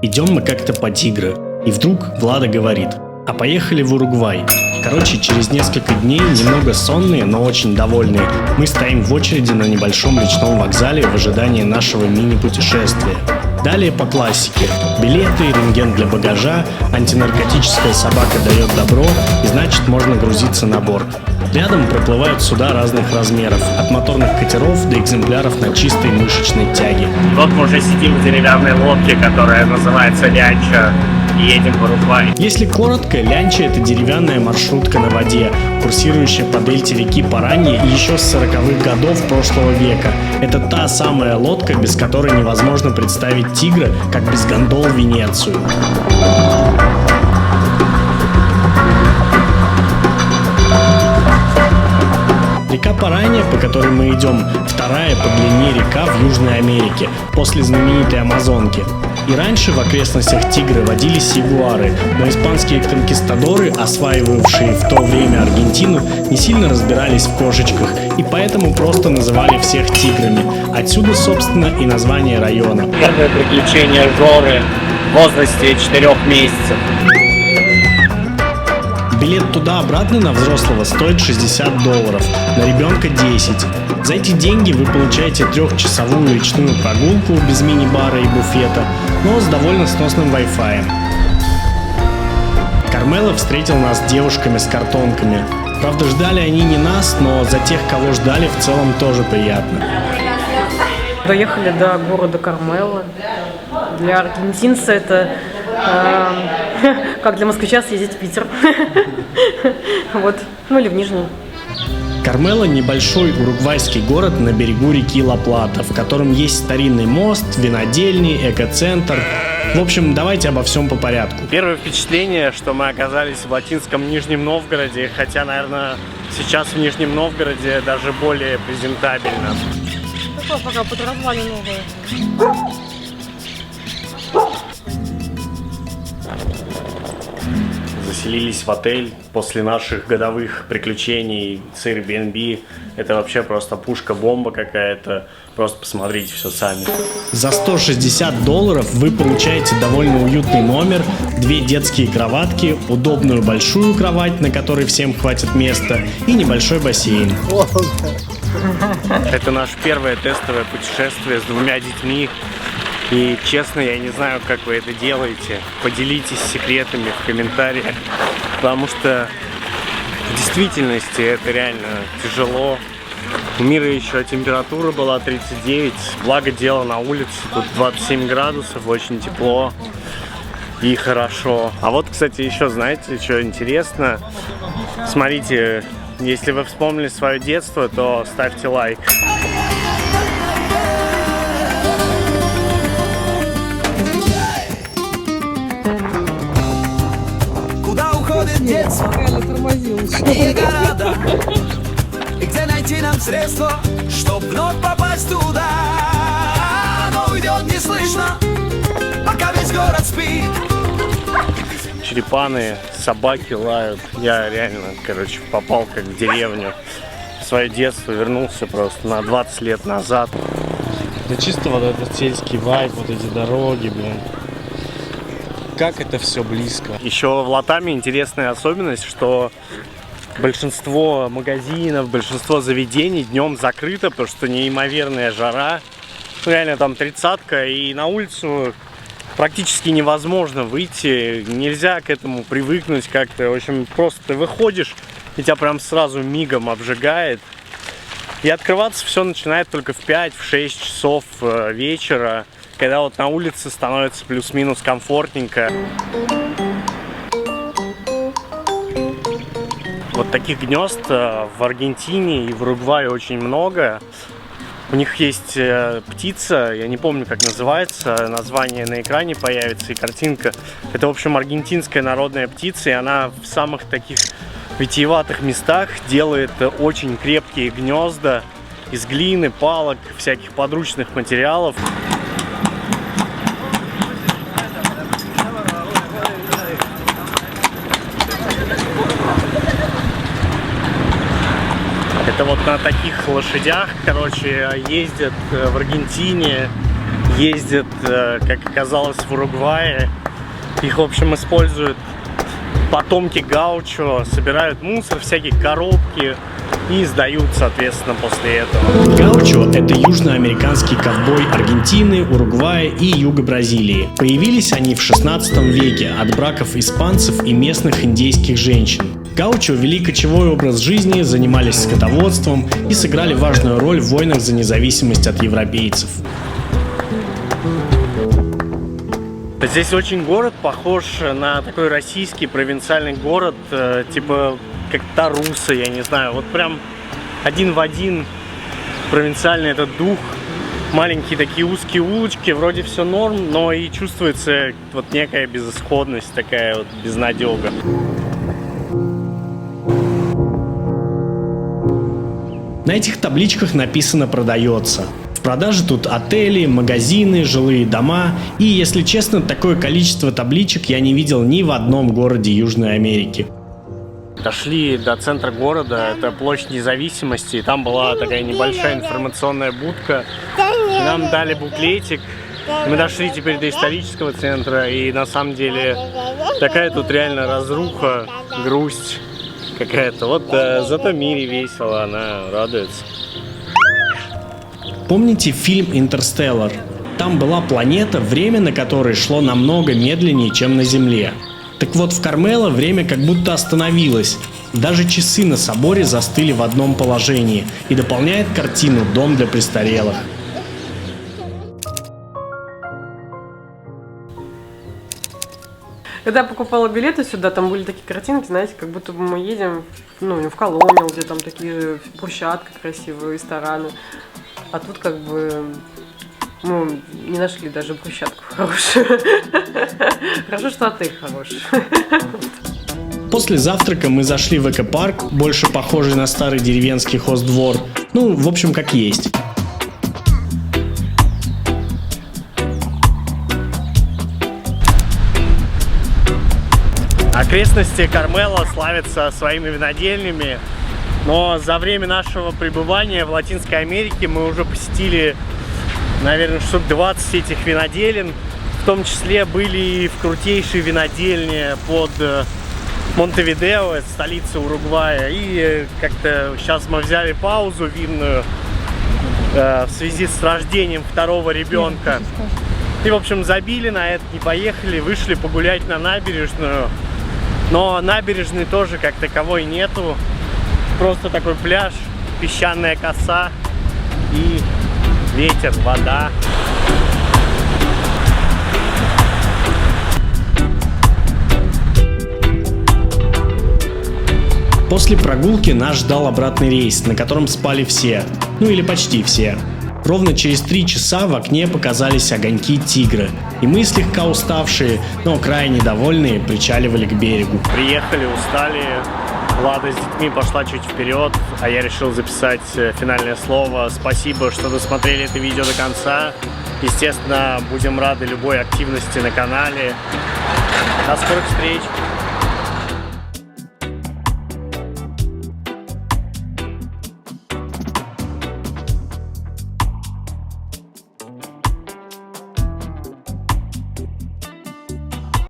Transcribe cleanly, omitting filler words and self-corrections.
Идем мы как-то по Тигре, и вдруг Влада говорит: а поехали в Уругвай. Короче, через несколько дней, немного сонные, но очень довольные, мы стоим в очереди на небольшом речном вокзале в ожидании нашего мини-путешествия. Далее по классике: билеты, рентген для багажа, антинаркотическая собака дает добро, и значит можно грузиться на борт. Рядом проплывают суда разных размеров, от моторных катеров до экземпляров на чистой мышечной тяге. Вот мы уже сидим в деревянной лодке, которая называется лянча, и едем в Уругвай. Если коротко, лянча — это деревянная маршрутка на воде, курсирующая по дельте реки Параньи еще с 40-х годов прошлого века. Это та самая лодка, без которой невозможно представить Тигра, как без гондол Венецию. Река Паранья, по которой мы идем, вторая по длине река в Южной Америке, после знаменитой Амазонки. И раньше в окрестностях Тигры водились ягуары, но испанские конкистадоры, осваивавшие в то время Аргентину, не сильно разбирались в кошечках и поэтому просто называли всех тиграми. Отсюда, собственно, и название района. Первое приключение Жоры в возрасте 4 месяцев. Билет туда-обратно на взрослого стоит $60, на ребенка 10. За эти деньги вы получаете 3-часовую речную прогулку без мини-бара и буфета, но с довольно сносным Wi-Fi. Кармело встретил нас девушками с картонками. Правда, ждали они не нас, но за тех, кого ждали, в целом тоже приятно. Доехали до города Кармело. Для аргентинца это как для москвича съездить в Питер. Вот. Ну или в Нижний. Кармело — небольшой уругвайский город на берегу реки Ла-Плата, в котором есть старинный мост, винодельни, экоцентр. В общем, давайте обо всем по порядку. Первое впечатление, что мы оказались в латинском Нижнем Новгороде, хотя, наверное, сейчас в Нижнем Новгороде даже более презентабельно. Такое пока подразвали новое. Заселились в отель после наших годовых приключений с Airbnb. Это вообще просто пушка-бомба какая-то. Просто посмотрите все сами. За $160 вы получаете довольно уютный номер, 2 детские кроватки, удобную большую кровать, на которой всем хватит места, и небольшой бассейн. Это наше первое тестовое путешествие с 2 детьми. И честно, я не знаю, как вы это делаете. Поделитесь секретами в комментариях, потому что в действительности это реально тяжело. У Мира еще температура была 39, благо дело на улице, тут 27 градусов, очень тепло и хорошо. А вот, кстати, еще знаете, что интересно? Смотрите, если вы вспомнили свое детство, то ставьте лайк. Детство, и города, и где найти нам средства, чтоб вновь попасть туда. Но уйдет неслышно, пока весь город спит. Черепаны, собаки лают. Я реально, короче, попал как в деревню. В свое детство вернулся просто на 20 лет назад. Да чисто вот этот сельский вайб, вот эти дороги, блин. Как это все близко. Еще в Латаме интересная особенность, что большинство магазинов, большинство заведений днем закрыто, потому что неимоверная жара. Реально там 30-ка, и на улицу практически невозможно выйти. Нельзя к этому привыкнуть как-то. В общем, просто ты выходишь, и тебя прям сразу мигом обжигает. И открываться все начинает только в 5-6 часов вечера, когда вот на улице становится плюс-минус комфортненько. Вот таких гнезд в Аргентине и в Уругвае очень много. У них есть птица, я не помню, как называется, название на экране появится и картинка. Это, в общем, аргентинская народная птица, и она в самых таких витиеватых местах делает очень крепкие гнезда из глины, палок, всяких подручных материалов. Это вот на таких лошадях, короче, ездят в Аргентине, ездят, как оказалось, в Уругвае. Их, в общем, используют потомки гаучо, собирают мусор, всякие коробки и сдают, соответственно, после этого. Гаучо – это южноамериканский ковбой Аргентины, Уругвая и юга Бразилии. Появились они в 16 веке от браков испанцев и местных индейских женщин. Гаучо вели кочевой образ жизни, занимались скотоводством и сыграли важную роль в войнах за независимость от европейцев. Здесь очень город похож на такой российский провинциальный город, типа как Таруса, я не знаю, вот прям один в один провинциальный этот дух. Маленькие такие узкие улочки, вроде все норм, но и чувствуется вот некая безысходность, такая вот безнадега. На этих табличках написано «Продается». В продаже тут отели, магазины, жилые дома. И, если честно, такое количество табличек я не видел ни в одном городе Южной Америки. Дошли до центра города, это площадь Независимости, и там была такая небольшая информационная будка. И нам дали буклетик. Мы дошли теперь до исторического центра, и на самом деле такая тут реально разруха, грусть какая-то. Вот зато Мире весело, она радуется. Помните фильм «Интерстеллар»? Там была планета, время на которой шло намного медленнее, чем на Земле. Так вот, в Кармело время как будто остановилось. Даже часы на соборе застыли в одном положении, и дополняет картину дом для престарелых. Когда я покупала билеты сюда, там были такие картинки, знаете, как будто бы мы едем, в колониал, где там такие же брусчатка красивые, рестораны. А тут как бы, не нашли даже брусчатку хорошую. Хорошо, что отель хороший. После завтрака мы зашли в экопарк, больше похожий на старый деревенский хоздвор. В общем, как есть. Окрестности Кармело славятся своими винодельнями, но за время нашего пребывания в Латинской Америке мы уже посетили, наверное, штук 20 этих виноделин. В том числе были и в крутейшей винодельне под Монтевидео, это столица Уругвая. И как-то сейчас мы взяли паузу винную в связи с рождением второго ребенка. И, в общем, забили на это, не поехали, вышли погулять на набережную. Но набережной тоже как таковой нету. Просто такой пляж, песчаная коса и ветер, вода. После прогулки нас ждал обратный рейс, на котором спали все. Или почти все. Ровно через 3 часа в окне показались огоньки Тигра, и мы, слегка уставшие, но крайне довольные, причаливали к берегу. Приехали, устали, Влада с детьми пошла чуть вперед, а я решил записать финальное слово. Спасибо, что досмотрели это видео до конца. Естественно, будем рады любой активности на канале. До скорых встреч!